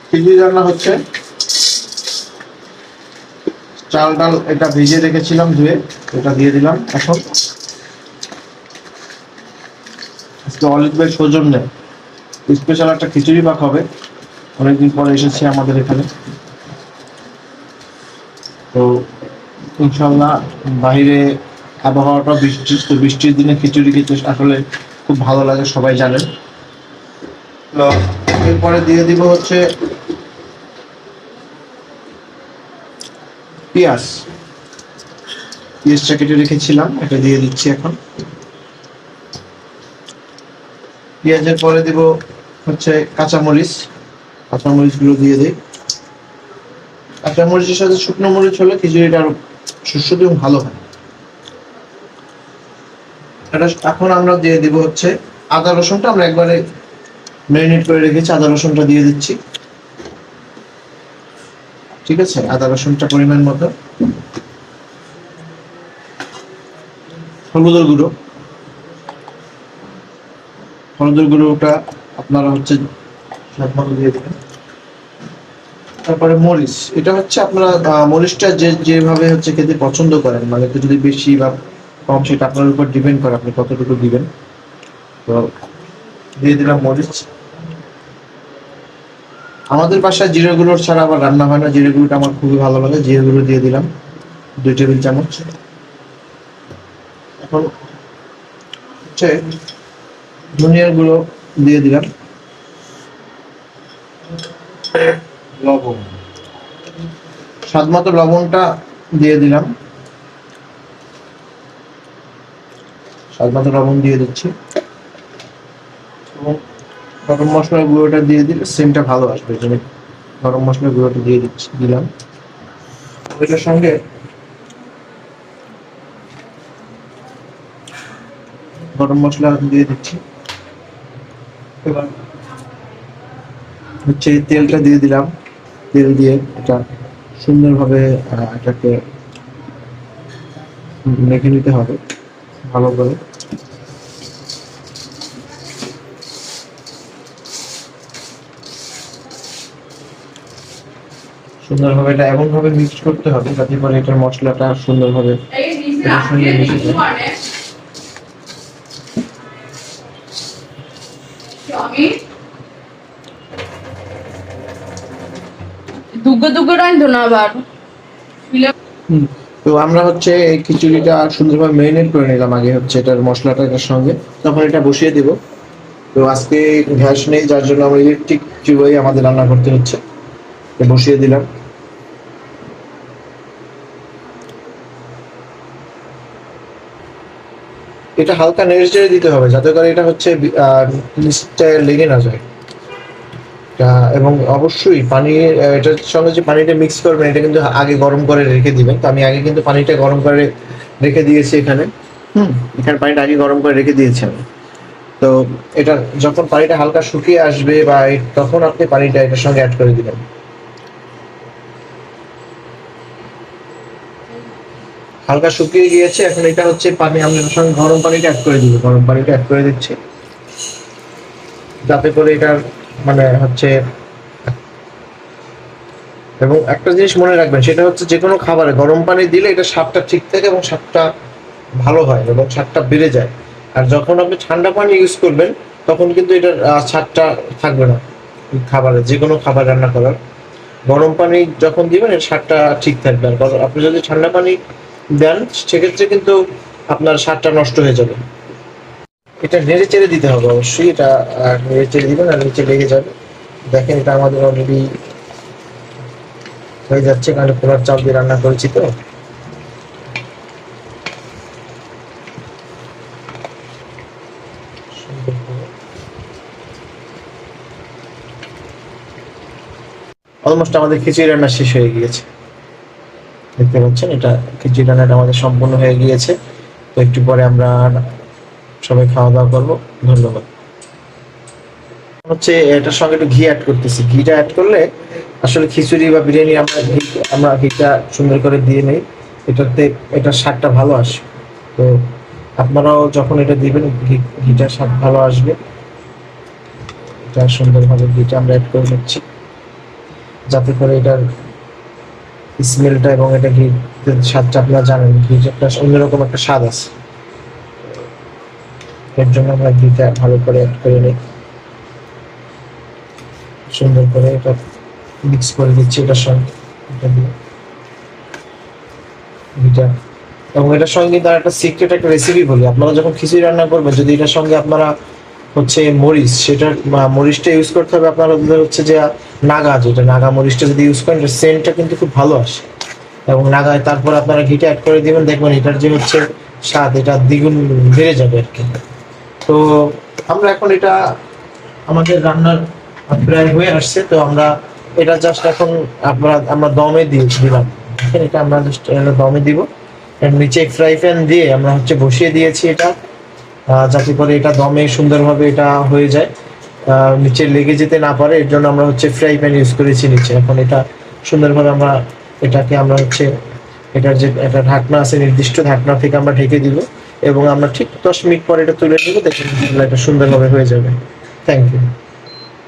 খিচুড়ি রান্না হচ্ছে। চাল ডাল এটা ভিজিয়ে রেখেছিলাম ধুয়ে, এটা দিয়ে দিলাম। এখন আজকে অলিভ ভাই সৌজন্যে স্পেশাল একটা খিচুড়ি পাক হবে। অনেকদিন পরে এসেছি আমাদের এখানে, তো ইনশাল্লাহ বাইরে আবহাওয়াটা বৃষ্টির, তো বৃষ্টির দিনে খিচুড়ি খেতে আসলে খুব ভালো লাগে, সবাই জানেন। তো এরপরে দিয়ে দিব হচ্ছে পেঁয়াজ। পেঁয়াজটা কেটে রেখেছিলাম, এটা দিয়ে দিচ্ছি এখন। পেঁয়াজের পরে দিব হচ্ছে কাঁচামরিচ। কাঁচামরিচগুলো দিয়ে দিই। কাঁচামরিচের সাথে শুকনো মরিচ হলে খিচুড়িটা আরো সুস্বাদু এবং ভালো হয়। এটা এখন আমরা দিয়ে দিব হচ্ছে আদা রসুনটা, আমরা একবারে ম্যারিনেট করে রেখেছি, আদা রসুনটা দিয়ে দিচ্ছি। ঠিক আছে, আদা রসুনটা পরিমাণ মতো। হলুদের গুঁড়ো, হলুদের গুঁড়োটা আপনারা হচ্ছে স্বাদ মতো দিয়ে দেবেন। তারপরে মরিচ, এটা হচ্ছে আপনারা মরিচটা যেভাবে হচ্ছে খেতে পছন্দ করেন, মানে যদি বেশি বা কম সেটা আপনার উপর ডিপেন্ড করে আপনি কতটুকু দিবেন। তো দিয়ে দিলাম মরিচ। আমাদের বাসায় জিরে গুঁড়ো ছাড়া আবার রান্না হয় না, জিরে গুঁড়োটা আমার খুবই ভালো লাগে, জিরে গুঁড়ো দিয়ে দিলাম 2 টেবিল চামচ। এখন হচ্ছে ধনিয়ার গুঁড়ো দিয়ে দিলাম। লবণ, স্বাদ মতো লবণটা দিয়ে দিলাম। স্বাদ মতো লবণ দিয়ে দিচ্ছি এবং গরম মশলার গুঁড়োটা দিয়ে দিলে সেন্টটা ভালো আসবে, জন্য গরম মশলার গুঁড়োটা দিয়ে দিলাম। এটার সঙ্গে গরম মশলা দিয়ে দিচ্ছি। এবার হচ্ছে তেলটা দিয়ে দিলাম। তেল দিয়ে এটা সুন্দরভাবে এটাকে মেখে নিতে হবে ভালো করে। সুন্দরভাবে এটা এমন ভাবে মিক্স করতে হবে যাতে করে এটার মশলাটা সুন্দরভাবে এটার সঙ্গে মিশে যায়। তো আমরা হচ্ছে এই খিচুড়িটা সুন্দরভাবে ম্যারিনেট করে নিলাম আগে, হচ্ছে এটার মশলাটা এটার সঙ্গে, তখন এটা বসিয়ে দিব। তো আজকে গ্যাস নেই, যার জন্য আমরা ইলেকট্রিক চুলায় আমাদের রান্না করতে হচ্ছে। বসিয়ে দিলাম। এটা হালকা নেড়ে চেড়ে দিতে হবে যাতে করে এটা হচ্ছে নিচটায় লেগে না যায়। এবং অবশ্যই পানি, এটার সঙ্গে যে পানিটা মিক্স করবেন এটা কিন্তু আগে গরম করে রেখে দিবেন। তো আমি আগে কিন্তু পানিটা গরম করে রেখে দিয়েছি এখানে। এখানে পানিটা আগে গরম করে রেখে দিয়েছি আমি। তো এটা যখন পানিটা হালকা শুকিয়ে আসবে বা তখন আপনি পানিটা এটার সঙ্গে অ্যাড করে দিবেন। হালকা শুকিয়ে গিয়েছে, এখন এটা হচ্ছে পানি, আমি এর সঙ্গে গরম পানিটা অ্যাড করে দিব। গরম পানিটা অ্যাড করে দিচ্ছি যাতে করে এটার মানে হচ্ছে, এবং একটা জিনিস মনে রাখবেন সেটা হচ্ছে যে কোনো খাবারে গরম পানি দিলে এটা স্বাদটা ঠিক থাকে এবং স্বাদটা ভালো হয় এবং স্বাদটা বেড়ে যায়। আর যখন আপনি ঠান্ডা পানি ইউজ করবেন তখন কিন্তু এটার স্বাদটা থাকবে না। খাবারে যে কোনো খাবার রান্না করার গরম পানি যখন দিবেন এর স্বাদটা ঠিক থাকবে। আর আপনি যদি ঠান্ডা পানি দেন সেক্ষেত্রে কিন্তু আপনার স্বাদটা নষ্ট হয়ে যাবে। এটা নেড়ে চেড়ে দিতে হবে অবশ্যই, এটা নেড়ে চেড়ে দিবেন আর নিচে লেগে যাবে। দেখেন এটা আমাদের অলরেডি হয়ে যাচ্ছে, কারণ পোলার চাল দিয়ে রান্না করেছি। তো অলমোস্ট আমাদের খিচুড়ি রান্না শেষ হয়ে গিয়েছে, দেখতে পাচ্ছেন এটা খিচুড়ি রান্নাটা আমাদের সম্পূর্ণ হয়ে গিয়েছে। তো একটু পরে আমরা সবাই খাওয়া দাওয়া করবো। ধন্যবাদ। হচ্ছে এটার সঙ্গে একটু ঘি অ্যাড করতেছি। ঘিটা অ্যাড করলে আসলে খিচুড়ি বা বিরিয়ানি আমরা ঘিটা সুন্দর করে দিয়ে নেই, এটাতে এটার স্বাদটা ভালো আসে। তো আপনারাও যখন এটা দিবেন ঘিটার স্বাদ ভালো আসবে। এটা সুন্দরভাবে ঘিটা আমরা অ্যাড করে নিচ্ছি। যাতে করে এটার স্মেলটা এবং এটা ঘি স্বাদটা আপনারা জানেন, ঘির একটা অন্যরকম একটা স্বাদ আছে। এর জন্য আমরা ঘিটা ভালো করে অ্যাড করে নিই, সুন্দর করে এটা মিক্স করে দিচ্ছি এটার সঙ্গে, এটা দিয়ে ঘিটা। এবং এটার সঙ্গে কিন্তু একটা সিক্রেট একটা রেসিপি বলি, আপনারা যখন খিচুড়ি রান্না করবেন যদি এটার সঙ্গে আপনারা হচ্ছে মরিচ, সেটা মরিচটা ইউজ করতে হবে আপনারা হচ্ছে যে নাগা, যেটা নাগা মরিচটা যদি ইউজ করেন সেন্টটা কিন্তু খুব ভালো আসে। এবং নাগায় তারপর আপনারা ঘিটা অ্যাড করে দিবেন, দেখবেন এটার যে হচ্ছে স্বাদ এটা দ্বিগুণ বেড়ে যাবে আর কি। তো আমরা এখন এটা আমাদের রান্নার প্রায় হয়ে আসছে, তো আমরা এটা জাস্ট এখন আমরা দমে দিলাম। এটা আমরা জাস্ট দমে দিব, এর নিচে ফ্রাই প্যান দিয়ে আমরা হচ্ছে বসিয়ে দিয়েছি এটা, যাতে করে এটা দমে সুন্দরভাবে এটা হয়ে যায়, নিচে লেগে যেতে না পারে, এর জন্য আমরা হচ্ছে ফ্রাই প্যান ইউজ করেছি নিচে। এখন এটা সুন্দরভাবে আমরা হচ্ছে এটার যে একটা ঢাকনা আছে, নির্দিষ্ট ঢাকনা থেকে আমরা ঢেকে দিব এবং আমরা ঠিক 10 মিনিট পরে এটা তুলে নেবো, দেখুন এটা সুন্দরভাবে হয়ে যাবে। Thank you.